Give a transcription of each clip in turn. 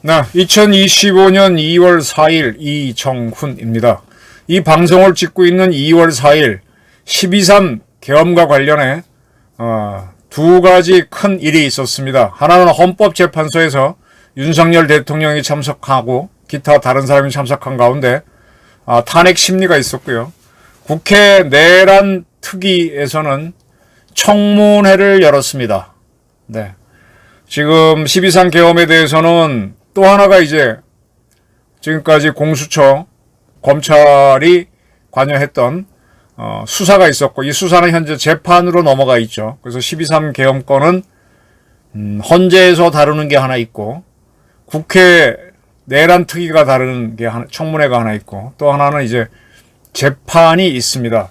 네, 2025년 2월 4일 이정훈입니다. 이 방송을 찍고 있는 2월 4일 12.3 계엄과 관련해 두 가지 큰 일이 있었습니다. 하나는 헌법재판소에서 윤석열 대통령이 참석하고 기타 다른 사람이 참석한 가운데 탄핵 심리가 있었고요. 국회 내란 특위에서는 청문회를 열었습니다. 네. 지금 12.3 계엄에 대해서는 또 하나가 이제 지금까지 공수처, 검찰이 관여했던 수사가 있었고, 이 수사는 현재 재판으로 넘어가 있죠. 그래서 12.3 계엄권은 헌재에서 다루는 게 하나 있고, 국회 내란 특위가 다루는 게 하나, 청문회가 하나 있고, 또 하나는 이제 재판이 있습니다.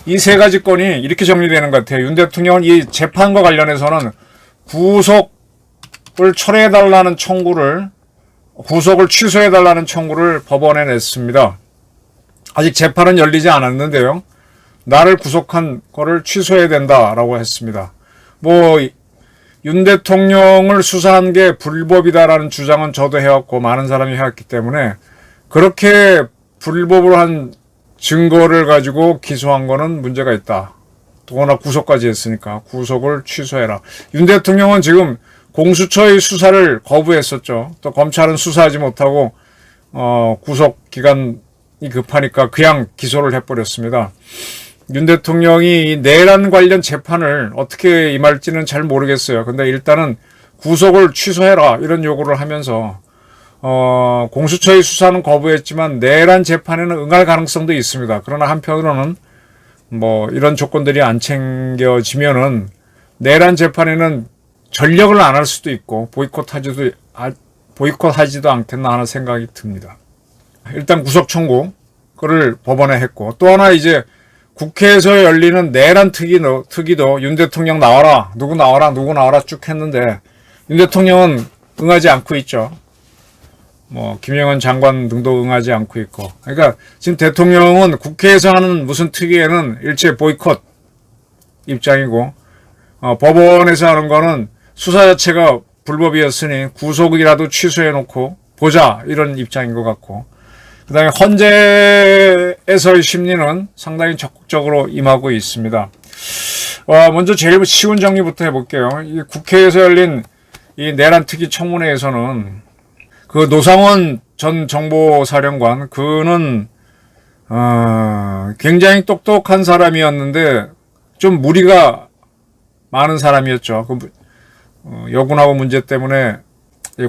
이 세 가지 건이 이렇게 정리되는 것 같아요. 윤 대통령은 이 재판과 관련해서는 구속을 철회해달라는 청구를, 구속을 취소해달라는 청구를 법원에 냈습니다. 아직 재판은 열리지 않았는데요. 나를 구속한 거를 취소해야 된다라고 했습니다. 윤 대통령을 수사한 게 불법이다라는 주장은 저도 해왔고 많은 사람이 해왔기 때문에 그렇게 불법으로 한 증거를 가지고 기소한 거는 문제가 있다. 더구나 구속까지 했으니까 구속을 취소해라. 윤 대통령은 지금 공수처의 수사를 거부했었죠. 또 검찰은 수사하지 못하고 구속 기간이 급하니까 그냥 기소를 해버렸습니다. 윤 대통령이 이 내란 관련 재판을 어떻게 임할지는 잘 모르겠어요. 근데 일단은 구속을 취소해라 이런 요구를 하면서 공수처의 수사는 거부했지만 내란 재판에는 응할 가능성도 있습니다. 그러나 한편으로는 이런 조건들이 안 챙겨지면은 내란 재판에는 전력을 안 할 수도 있고 보이콧하지도 않겠나 하는 생각이 듭니다. 일단 구속 청구 그를 법원에 했고, 또 하나 이제 국회에서 열리는 내란 특위도 윤 대통령 나와라, 누구 나와라 쭉 했는데 윤 대통령은 응하지 않고 있죠. 김영환 장관 등도 응하지 않고 있고. 그러니까 지금 대통령은 국회에서 하는 무슨 특위에는 일체 보이콧 입장이고, 법원에서 하는 거는 수사 자체가 불법이었으니 구속이라도 취소해놓고 보자 이런 입장인 것 같고, 그 다음에 헌재에서의 심리는 상당히 적극적으로 임하고 있습니다. 먼저 제일 쉬운 정리부터 해볼게요. 이 국회에서 열린 이 내란 특위 청문회에서는 그 노상원 전 정보사령관, 그는 굉장히 똑똑한 사람이었는데 좀 무리가 많은 사람이었죠. 여군하고 문제 때문에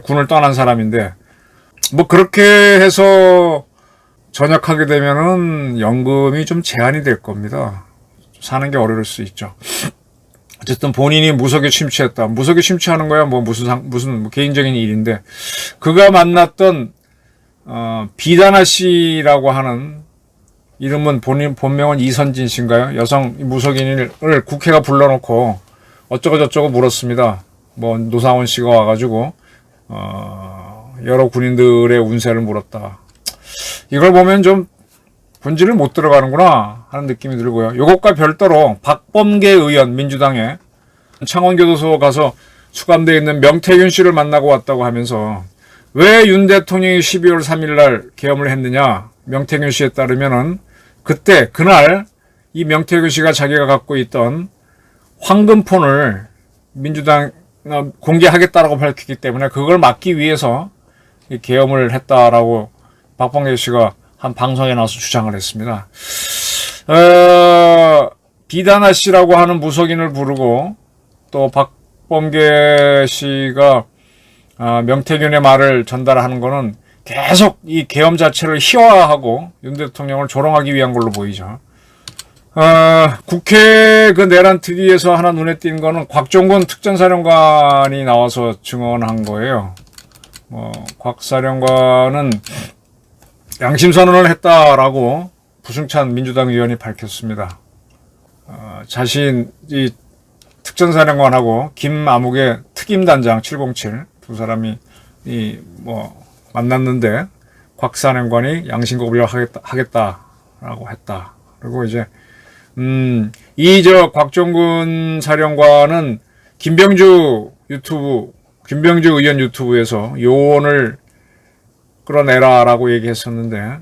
군을 떠난 사람인데, 그렇게 해서 전역하게 되면은 연금이 좀 제한이 될 겁니다. 사는 게 어려울 수 있죠. 어쨌든 본인이 무속에 심취했다. 무속에 심취하는 거야 무슨 개인적인 일인데, 그가 만났던 비다나 씨라고 하는, 이름은 본명은 이선진 씨인가요? 여성 무속인을 국회가 불러놓고 어쩌고저쩌고 물었습니다. 노상원 씨가 와가지고 여러 군인들의 운세를 물었다. 이걸 보면 좀 본질을 못 들어가는구나 하는 느낌이 들고요. 이것과 별도로 박범계 의원, 민주당의 창원교도소 가서 수감되어 있는 명태균 씨를 만나고 왔다고 하면서, 왜 윤 대통령이 12월 3일 날 계엄을 했느냐, 명태균 씨에 따르면은 그날 이 명태균 씨가 자기가 갖고 있던 황금폰을 민주당 공개하겠다라고 밝혔기 때문에 그걸 막기 위해서 이 계엄을 했다라고 박범계 씨가 한 방송에 나와서 주장을 했습니다. 비다나 씨라고 하는 무속인을 부르고, 또 박범계 씨가 명태균의 말을 전달하는 거는 계속 이 계엄 자체를 희화화하고 윤 대통령을 조롱하기 위한 걸로 보이죠. 국회 그 내란 특위에서 하나 눈에 띈 거는 곽종건 특전사령관이 나와서 증언한 거예요. 곽 사령관은 양심선언을 했다라고 부승찬 민주당 의원이 밝혔습니다. 자신이 특전사령관하고 김아묵의 특임단장 707 두 사람이 만났는데 곽 사령관이 양심고비를 하겠다라고 했다. 그리고 이제 곽정근 사령관은 김병주 의원 유튜브에서 요원을 끌어내라라고 얘기했었는데,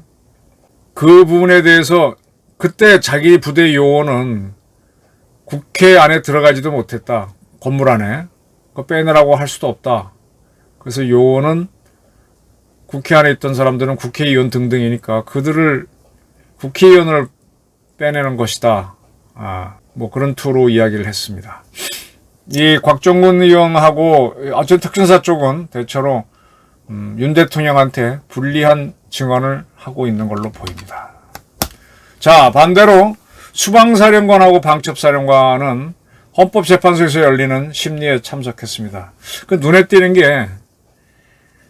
그 부분에 대해서 그때 자기 부대 요원은 국회 안에 들어가지도 못했다. 건물 안에. 그거 빼내라고 할 수도 없다. 그래서 요원은 국회 안에 있던 사람들은 국회의원 등등이니까 그들을 국회의원을 빼내는 것이다. 뭐 그런 투로 이야기를 했습니다. 이 곽정근 의원하고 어쨌든 특전사 쪽은 대체로 윤 대통령한테 불리한 증언을 하고 있는 걸로 보입니다. 자, 반대로 수방사령관하고 방첩사령관은 헌법재판소에서 열리는 심리에 참석했습니다. 그 눈에 띄는 게,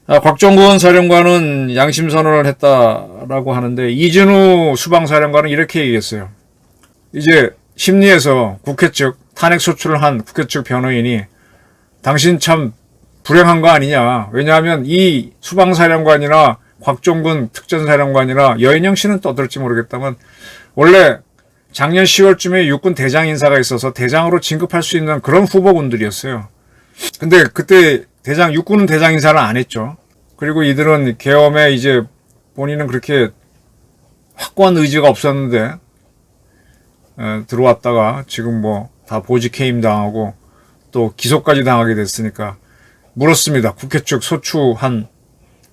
곽정근 사령관은 양심선언을 했다라고 하는데, 이진우 수방사령관은 이렇게 얘기했어요. 이제 심리에서 국회 측 탄핵 소추를 한 국회 측 변호인이 당신 참 불행한 거 아니냐. 왜냐하면 이 수방사령관이나 곽정근 특전사령관이나 여인영 씨는 떠들지 모르겠다만 원래 작년 10월쯤에 육군 대장 인사가 있어서 대장으로 진급할 수 있는 그런 후보군들이었어요. 근데 그때 육군은 대장 인사를 안 했죠. 그리고 이들은 계엄에 이제 본인은 그렇게 확고한 의지가 없었는데 들어왔다가 지금 뭐 다 보직 해임 당하고 또 기소까지 당하게 됐으니까 물었습니다. 국회 측 소추한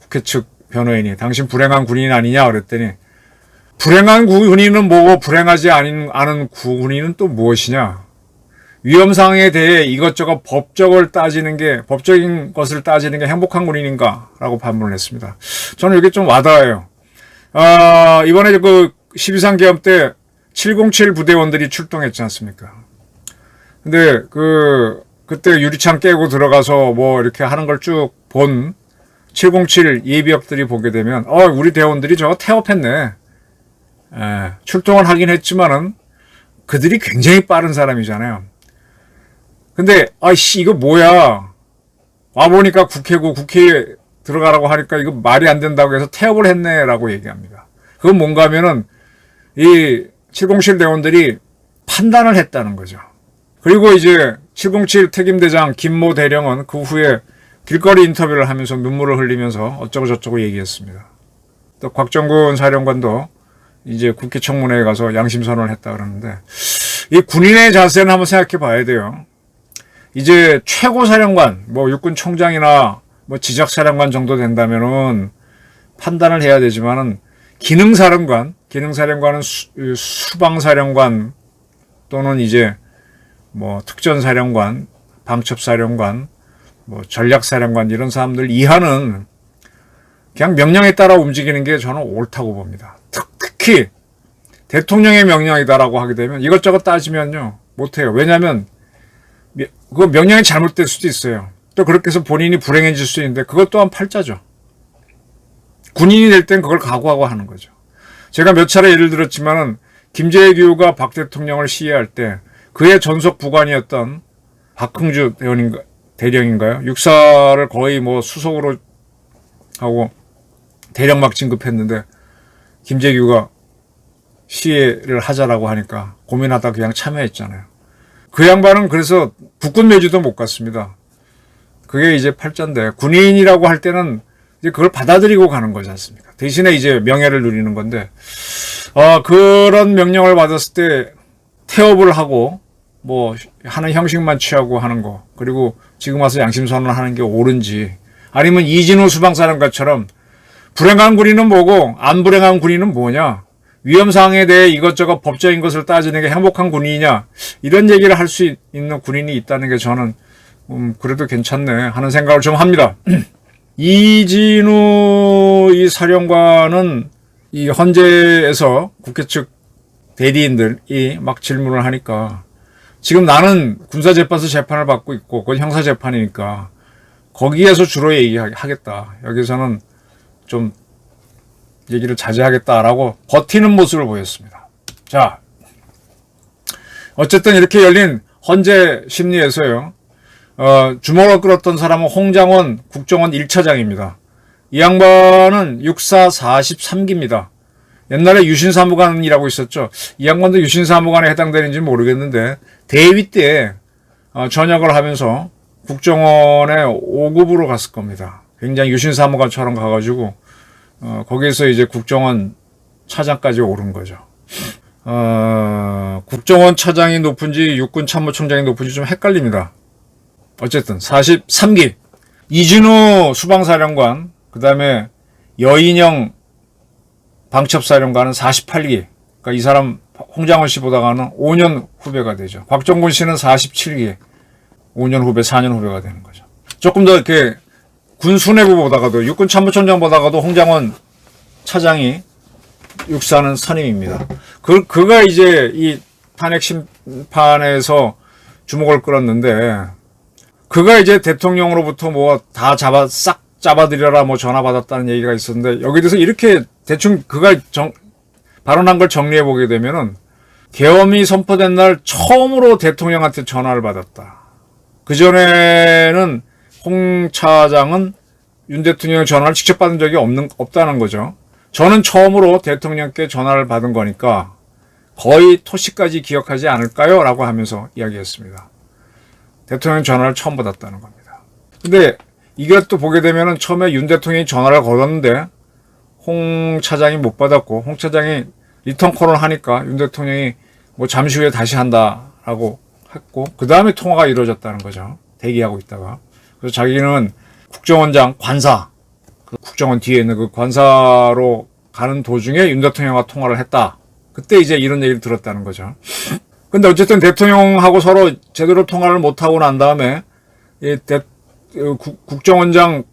국회 측 변호인이 당신 불행한 군인 아니냐 그랬더니 불행한 군인은 뭐고 불행하지 않은 군인은 또 무엇이냐. 위험상황에 대해 이것저것 법적인 것을 따지는 게 행복한 군인인가 라고 반문을 했습니다. 저는 이게 좀 와닿아요. 이번에 그 12.3 계엄 때 707 부대원들이 출동했지 않습니까? 근데 그때 유리창 깨고 들어가서 뭐 이렇게 하는 걸 쭉 본 707 예비역들이 보게 되면 우리 대원들이 저거 태업했네. 출동을 하긴 했지만은 그들이 굉장히 빠른 사람이잖아요. 근데 이거 뭐야? 와보니까 국회고 국회에 들어가라고 하니까 이거 말이 안 된다고 해서 태업을 했네라고 얘기합니다. 그건 뭔가 하면은 이 707 대원들이 판단을 했다는 거죠. 그리고 이제 707 특임대장 김모 대령은 그 후에 길거리 인터뷰를 하면서 눈물을 흘리면서 어쩌고 저쩌고 얘기했습니다. 또 곽정근 사령관도 이제 국회 청문회에 가서 양심선언을 했다 그러는데, 이 군인의 자세는 한번 생각해 봐야 돼요. 이제 최고사령관, 뭐 육군 총장이나 뭐 지적사령관 정도 된다면은 판단을 해야 되지만은 기능사령관은 수방사령관 또는 이제 뭐 특전사령관, 방첩사령관, 뭐 전략사령관 이런 사람들 이하는 그냥 명령에 따라 움직이는 게 저는 옳다고 봅니다. 특히 대통령의 명령이다라고 하게 되면 이것저것 따지면요 못해요. 왜냐하면 그 명령이 잘못될 수도 있어요. 또 그렇게 해서 본인이 불행해질 수 있는데 그것 또한 팔자죠. 군인이 될 땐 그걸 각오하고 하는 거죠. 제가 몇 차례 예를 들었지만은 김재규가 박 대통령을 시해할 때 그의 전속 부관이었던 박흥주 대령인가요? 육사를 거의 뭐 수석으로 하고 대령 막 진급했는데 김재규가 시해를 하자라고 하니까 고민하다 그냥 참여했잖아요. 그 양반은 그래서 국군 묘지도 못 갔습니다. 그게 이제 팔자인데 군인이라고 할 때는 이제 그걸 받아들이고 가는 거지 않습니까? 대신에 이제 명예를 누리는 건데 그런 명령을 받았을 때 태업을 하고 뭐 하는 형식만 취하고 하는 거, 그리고 지금 와서 양심선언을 하는 게 옳은지, 아니면 이진우 수방사령관처럼 불행한 군인은 뭐고 안 불행한 군인은 뭐냐, 위험사항에 대해 이것저것 법적인 것을 따지는 게 행복한 군인이냐, 이런 얘기를 할 수 있는 군인이 있다는 게 저는 그래도 괜찮네 하는 생각을 좀 합니다. 이진우 이 사령관은 이 헌재에서 국회 측 대리인들이 막 질문을 하니까, 지금 나는 군사재판소 재판을 받고 있고 그건 형사재판이니까 거기에서 주로 얘기하겠다, 여기서는 좀 얘기를 자제하겠다라고 버티는 모습을 보였습니다. 자, 어쨌든 이렇게 열린 헌재 심리에서요, 주먹을 끌었던 사람은 홍장원 국정원 1차장입니다. 이 양반은 육사 43기입니다. 옛날에 유신사무관이라고 있었죠. 이 양반도 유신사무관에 해당되는지 모르겠는데 대위 때 전역을 하면서 국정원의 5급으로 갔을 겁니다. 굉장히 유신사무관처럼 가가지고 거기서 이제 국정원 차장까지 오른 거죠. 국정원 차장이 높은지 육군 참모총장이 높은지 좀 헷갈립니다. 어쨌든 43기 이진우 수방사령관, 그 다음에 여인영 방첩사령관은 48기. 그러니까 이 사람 홍장원 씨보다가는 5년 후배가 되죠. 곽정군 씨는 47기. 5년 후배, 4년 후배가 되는 거죠. 조금 더 이렇게 군 수뇌부보다가도 육군 참모총장보다가도 홍장원 차장이 육사는 선임입니다. 그가 이제 이 탄핵 심판에서 주목을 끌었는데, 그가 이제 대통령으로부터 뭐 다 싹 잡아들여라 뭐 전화 받았다는 얘기가 있었는데, 여기 대해서 이렇게 대충 그가 발언한 걸 정리해 보게 되면은, 계엄이 선포된 날 처음으로 대통령한테 전화를 받았다. 그전에는 홍 차장은 윤 대통령의 전화를 직접 받은 적이 없다는 거죠. 저는 처음으로 대통령께 전화를 받은 거니까 거의 토시까지 기억하지 않을까요? 라고 하면서 이야기했습니다. 대통령 전화를 처음 받았다는 겁니다. 근데 이것도 보게 되면은 처음에 윤 대통령이 전화를 걸었는데 홍 차장이 못 받았고, 홍 차장이 리턴 콜을 하니까 윤 대통령이 뭐 잠시 후에 다시 한다라고 했고, 그 다음에 통화가 이루어졌다는 거죠. 대기하고 있다가. 그래서 자기는 국정원장 관사, 그 국정원 뒤에 있는 그 관사로 가는 도중에 윤 대통령과 통화를 했다. 그때 이제 이런 얘기를 들었다는 거죠. 근데 어쨌든 대통령하고 서로 제대로 통화를 못하고 난 다음에 국정원장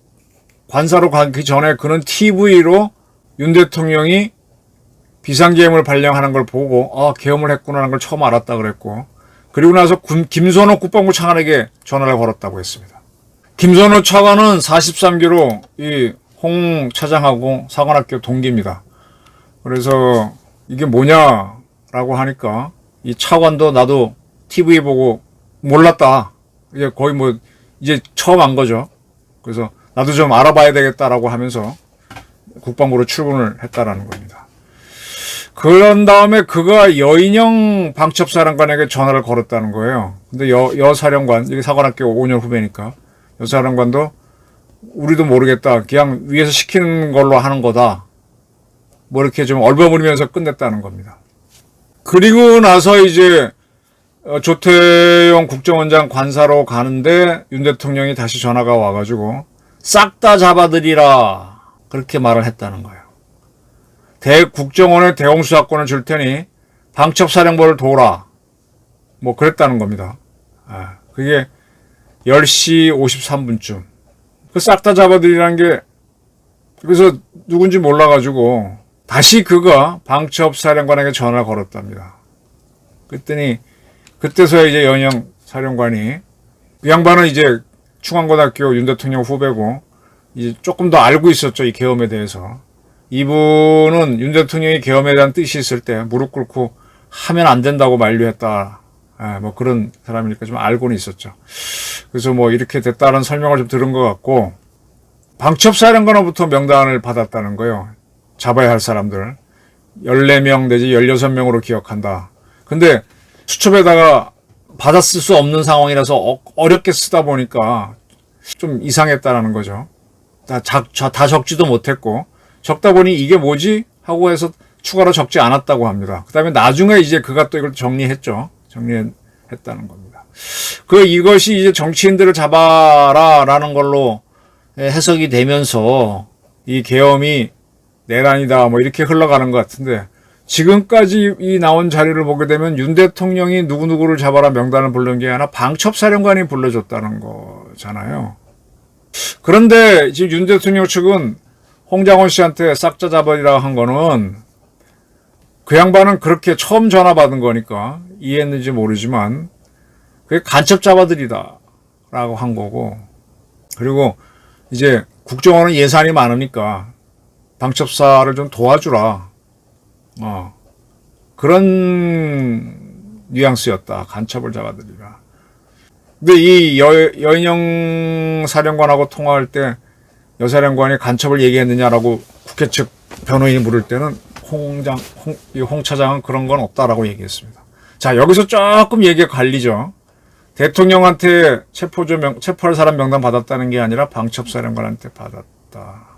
관사로 가기 전에 그는 TV로 윤 대통령이 비상계엄을 발령하는 걸 보고 계엄을 했구나라는 걸 처음 알았다 그랬고, 그리고 나서 김선호 국방부 차관에게 전화를 걸었다고 했습니다. 김선호 차관은 43기로 이 홍 차장하고 사관학교 동기입니다. 그래서 이게 뭐냐라고 하니까 이 차관도 나도 TV 보고 몰랐다. 이제 거의 뭐 이제 처음 안 거죠. 그래서 나도 좀 알아봐야 되겠다라고 하면서 국방부로 출근을 했다라는 겁니다. 그런 다음에 그가 여인영 방첩사령관에게 전화를 걸었다는 거예요. 근데 여사령관, 이게 사관학교 5년 후배니까 여사령관도 우리도 모르겠다. 그냥 위에서 시키는 걸로 하는 거다. 뭐 이렇게 좀 얼버무리면서 끝냈다는 겁니다. 그리고 나서 이제 조태용 국정원장 관사로 가는데 윤 대통령이 다시 전화가 와가지고 싹 다 잡아들이라 그렇게 말을 했다는 거예요. 국정원에 대홍수사권을 줄 테니 방첩사령부를 도우라. 뭐 그랬다는 겁니다. 그게 10시 53분쯤. 그 싹 다 잡아들이라는 게, 그래서 누군지 몰라가지고 다시 그가 방첩사령관에게 전화를 걸었답니다. 그랬더니 그때서야 이제 연영 사령관이, 그 양반은 이제 충안고등학교 윤 대통령 후배고 이제 조금 더 알고 있었죠, 이 계엄에 대해서. 이분은 윤 대통령이 계엄에 대한 뜻이 있을 때 무릎 꿇고 하면 안 된다고 만류했다. 뭐 그런 사람이니까 좀 알고는 있었죠. 그래서 뭐 이렇게 됐다는 설명을 좀 들은 것 같고, 방첩사령관으로부터 명단을 받았다는 거예요. 잡아야 할 사람들 14명 내지 16명으로 기억한다. 근데 수첩에다가 받았을 수 없는 상황이라서 어렵게 쓰다 보니까 좀 이상했다라는 거죠. 다 적지도 못했고, 적다 보니 이게 뭐지? 하고 해서 추가로 적지 않았다고 합니다. 그 다음에 나중에 이제 그가 또 이걸 정리했죠. 정리했다는 겁니다. 이것이 이제 정치인들을 잡아라 라는 걸로 해석이 되면서 이 계엄이 내란이다 뭐 이렇게 흘러가는 것 같은데, 지금까지 이 나온 자료를 보게 되면 윤 대통령이 누구누구를 잡아라 명단을 부른 게 아니라 방첩사령관이 불러줬다는 거잖아요. 그런데 지금 윤 대통령 측은 홍장원 씨한테 싹다 잡아리라 한 거는, 그 양반은 그렇게 처음 전화 받은 거니까 이해했는지 모르지만 그게 간첩 잡아들이다 라고 한 거고, 그리고 이제 국정원은 예산이 많으니까 방첩사를 좀 도와주라. 그런 뉘앙스였다. 간첩을 잡아들이라. 근데 이 여인영 사령관하고 통화할 때 여사령관이 간첩을 얘기했느냐라고 국회 측 변호인이 물을 때는 홍 차장은 그런 건 없다라고 얘기했습니다. 자, 여기서 조금 얘기가 갈리죠. 대통령한테 체포할 사람 명단 받았다는 게 아니라 방첩사령관한테 받았다.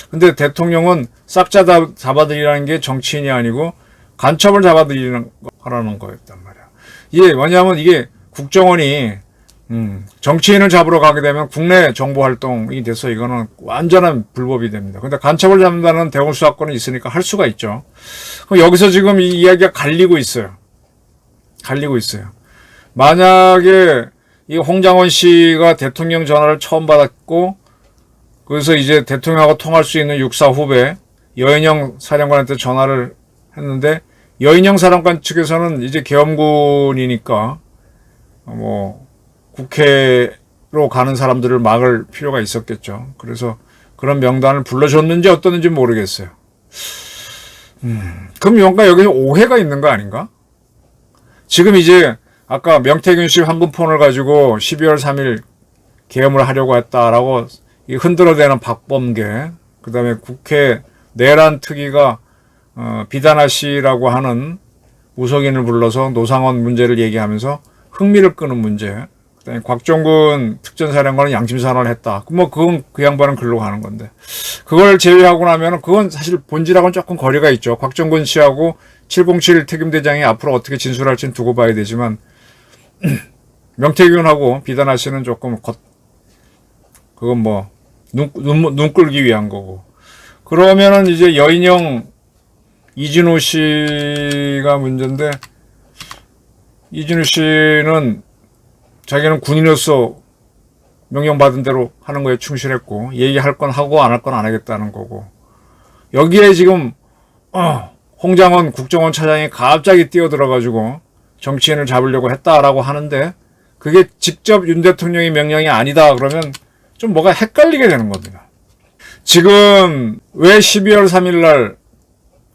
근데 대통령은 싹 잡아들이라는 게 정치인이 아니고 간첩을 하라는 거였단 말이야. 이게 뭐냐면 이게 국정원이 정치인을 잡으러 가게 되면 국내 정보 활동이 돼서 이거는 완전한 불법이 됩니다. 근데 간첩을 잡는다는 대공 수사권은 있으니까 할 수가 있죠. 그럼 여기서 지금 이 이야기가 갈리고 있어요. 만약에 이 홍장원 씨가 대통령 전화를 처음 받았고, 그래서 이제 대통령하고 통할 수 있는 육사 후배 여인영 사령관한테 전화를 했는데, 여인영 사령관 측에서는 이제 계엄군이니까 뭐 국회로 가는 사람들을 막을 필요가 있었겠죠. 그래서 그런 명단을 불러줬는지 어떻는지 모르겠어요. 그럼 뭔가 여기서 오해가 있는 거 아닌가? 지금 이제 아까 명태균 씨 한 분 폰을 가지고 12월 3일 계엄을 하려고 했다라고 흔들어대는 박범계, 그 다음에 국회 내란 특위가 비단아 씨라고 하는 우석인을 불러서 노상원 문제를 얘기하면서 흥미를 끄는 문제, 그다음에 곽종근 특전사령관은 양심선언을 했다. 뭐 그건 그 양반은 글로 가는 건데, 그걸 제외하고 나면은 그건 사실 본질하고는 조금 거리가 있죠. 곽종근 씨하고 707 특임대장이 앞으로 어떻게 진술할지는 두고 봐야 되지만 명태균하고 비단아 씨는 조금 그건 뭐 눈 끌기 위한 거고. 그러면은 이제 여인영 이진우 씨가 문제인데, 이진우 씨는 자기는 군인으로서 명령받은 대로 하는 거에 충실했고, 얘기할 건 하고 안 할 건 안 하겠다는 거고, 여기에 지금 홍장원 국정원 차장이 갑자기 뛰어들어가지고 정치인을 잡으려고 했다라고 하는데, 그게 직접 윤 대통령의 명령이 아니다 그러면 좀 뭐가 헷갈리게 되는 겁니다. 지금 왜 12월 3일 날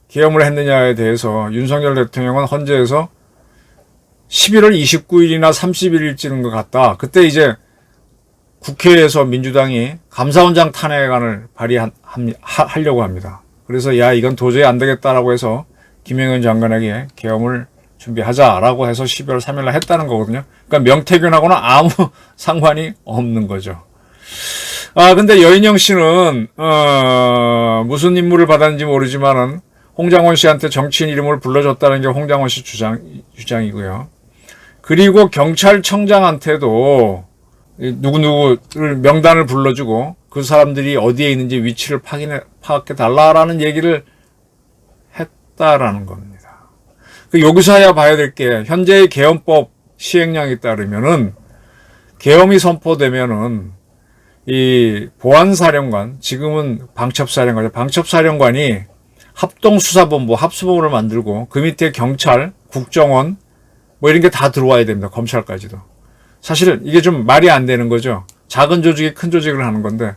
계엄을 했느냐에 대해서 윤석열 대통령은 헌재에서 11월 29일이나 30일일 찌는 것 같다. 그때 이제 국회에서 민주당이 감사원장 탄핵안을 발의하려고 합니다. 그래서 야, 이건 도저히 안 되겠다라고 해서 김영현 장관에게 계엄을 준비하자라고 해서 12월 3일 날 했다는 거거든요. 그러니까 명태균하고는 아무 상관이 없는 거죠. 근데 여인영 씨는 무슨 임무를 받았는지 모르지만은 홍장원 씨한테 정치인 이름을 불러줬다는 게 홍장원 씨 주장이고요. 그리고 경찰청장한테도 누구누구를 명단을 불러주고 그 사람들이 어디에 있는지 위치를 파악해달라라는 얘기를 했다라는 겁니다. 여기서야 봐야 될 게, 현재의 계엄법 시행령에 따르면은 계엄이 선포되면은 이 보안사령관, 지금은 방첩사령관이 합동수사본부, 합수본부를 만들고 그 밑에 경찰, 국정원 뭐 이런 게 다 들어와야 됩니다. 검찰까지도. 사실 이게 좀 말이 안 되는 거죠. 작은 조직이 큰 조직을 하는 건데,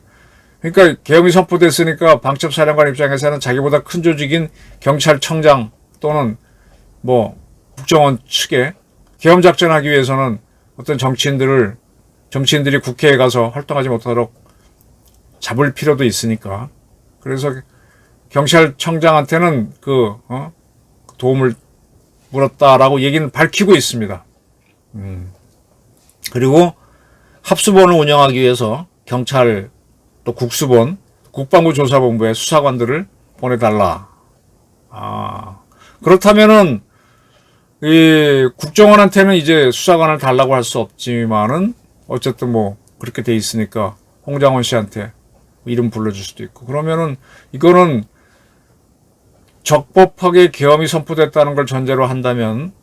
그러니까 계엄이 선포됐으니까 방첩사령관 입장에서는 자기보다 큰 조직인 경찰청장 또는 뭐 국정원 측에 계엄 작전하기 위해서는 어떤 정치인들이 국회에 가서 활동하지 못하도록 잡을 필요도 있으니까, 그래서 경찰청장한테는 도움을 물었다라고 얘기는 밝히고 있습니다. 그리고 합수본을 운영하기 위해서 경찰 또 국수본, 국방부 조사본부에 수사관들을 보내달라. 그렇다면은 이 국정원한테는 이제 수사관을 달라고 할 수 없지만은 어쨌든 뭐 그렇게 돼 있으니까 홍장원 씨한테 이름 불러줄 수도 있고, 그러면은 이거는 적법하게 계엄이 선포됐다는 걸 전제로 한다면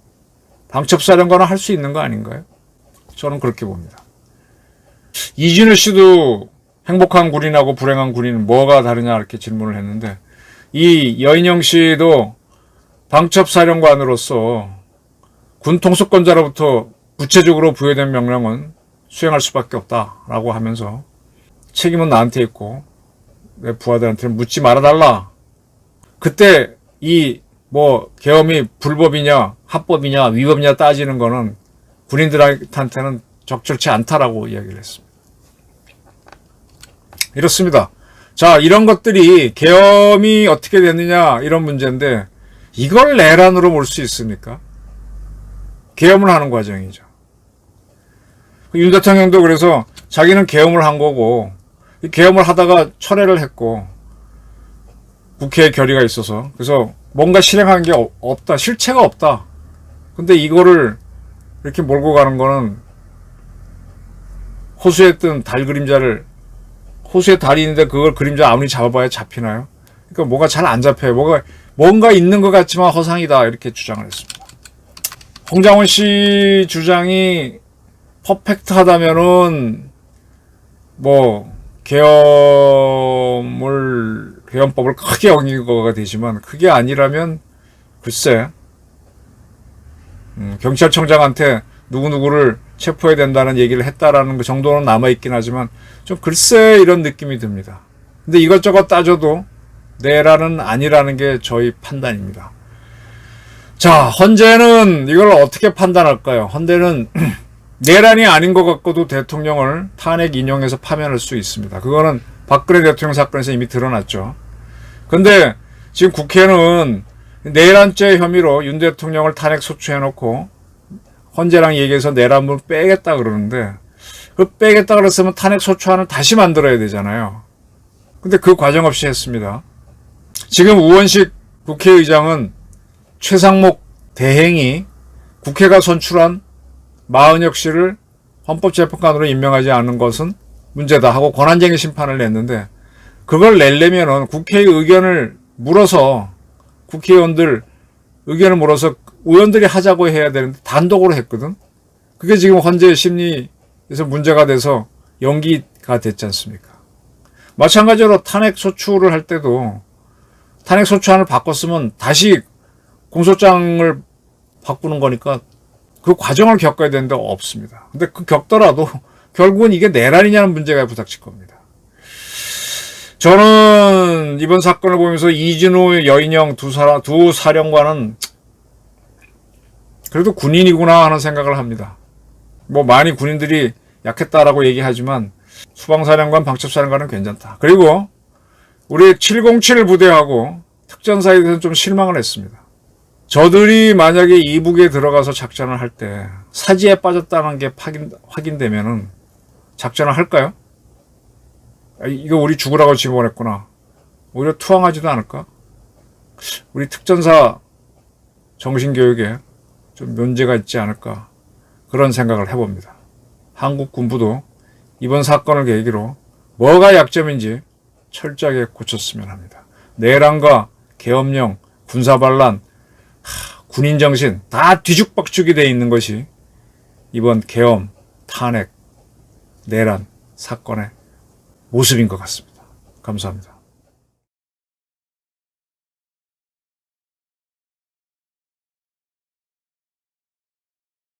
방첩사령관은 할 수 있는 거 아닌가요? 저는 그렇게 봅니다. 이진우 씨도 행복한 군인하고 불행한 군인은 뭐가 다르냐 이렇게 질문을 했는데, 이 여인영 씨도 방첩사령관으로서 군 통수권자로부터 구체적으로 부여된 명령은 수행할 수밖에 없다라고 하면서 책임은 나한테 있고 내 부하들한테는 묻지 말아달라. 그때 이 뭐 계엄이 불법이냐 합법이냐 위법이냐 따지는 거는 군인들한테는 적절치 않다라고 이야기를 했습니다. 이렇습니다. 자, 이런 것들이 계엄이 어떻게 됐느냐 이런 문제인데 이걸 내란으로 볼 수 있습니까? 계엄을 하는 과정이죠. 윤 대통령도 그래서 자기는 계엄을 한 거고 이 계엄을 하다가 철회를 했고 국회에 결의가 있어서 그래서 뭔가 실행한 게 없다. 실체가 없다. 근데 이거를 이렇게 몰고 가는 거는 호수에 뜬 달 그림자를 호수에 달이 있는데 그걸 그림자 아무리 잡아봐야 잡히나요? 그러니까 뭐가 잘 안 잡혀요. 뭔가 있는 것 같지만 허상이다. 이렇게 주장을 했습니다. 홍장원 씨 주장이 퍼펙트하다면은 뭐 계엄법을 크게 어긴 거가 되지만 그게 아니라면 글쎄 경찰청장한테 누구누구를 체포해야 된다는 얘기를 했다라는 그 정도는 남아있긴 하지만 좀 글쎄 이런 느낌이 듭니다. 근데 이것저것 따져도 내란은 아니라는 게 저희 판단입니다. 자, 헌재는 이걸 어떻게 판단할까요? 헌재는 내란이 아닌 것 같고도 대통령을 탄핵 인용해서 파면할 수 있습니다. 그거는 박근혜 대통령 사건에서 이미 드러났죠. 근데 지금 국회는 내란죄 혐의로 윤 대통령을 탄핵 소추해놓고 헌재랑 얘기해서 내란을 빼겠다 그러는데 그 빼겠다 그랬으면 탄핵 소추안을 다시 만들어야 되잖아요. 근데 그 과정 없이 했습니다. 지금 우원식 국회의장은 최상목 대행이 국회가 선출한 마은혁 씨를 헌법재판관으로 임명하지 않은 것은 문제다 하고 권한쟁의 심판을 냈는데 그걸 내려면은 국회의 의견을 물어서 국회의원들 의견을 물어서 의원들이 하자고 해야 되는데 단독으로 했거든. 그게 지금 헌재 심리에서 문제가 돼서 연기가 됐지 않습니까? 마찬가지로 탄핵 소추를 할 때도 탄핵 소추안을 바꿨으면 다시 공소장을 바꾸는 거니까 그 과정을 겪어야 되는데 없습니다. 근데 그 겪더라도 결국은 이게 내란이냐는 문제가 부닥칠 겁니다. 저는 이번 사건을 보면서 이진우, 여인영 두 사령관은 그래도 군인이구나 하는 생각을 합니다. 뭐 많이 군인들이 약했다라고 얘기하지만 수방사령관, 방첩사령관은 괜찮다. 그리고 우리 707 부대하고 특전사에 대해서는 좀 실망을 했습니다. 저들이 만약에 이북에 들어가서 작전을 할 때 사지에 빠졌다는 게 확인되면은 작전을 할까요? 이거 우리 죽으라고 집어냈구나. 오히려 투항하지도 않을까? 우리 특전사 정신교육에 좀 문제가 있지 않을까? 그런 생각을 해봅니다. 한국 군부도 이번 사건을 계기로 뭐가 약점인지 철저하게 고쳤으면 합니다. 내란과 계엄령, 군사반란, 군인정신 다 뒤죽박죽이 되어 있는 것이 이번 계엄, 탄핵, 내란 사건의 모습인 것 같습니다. 감사합니다.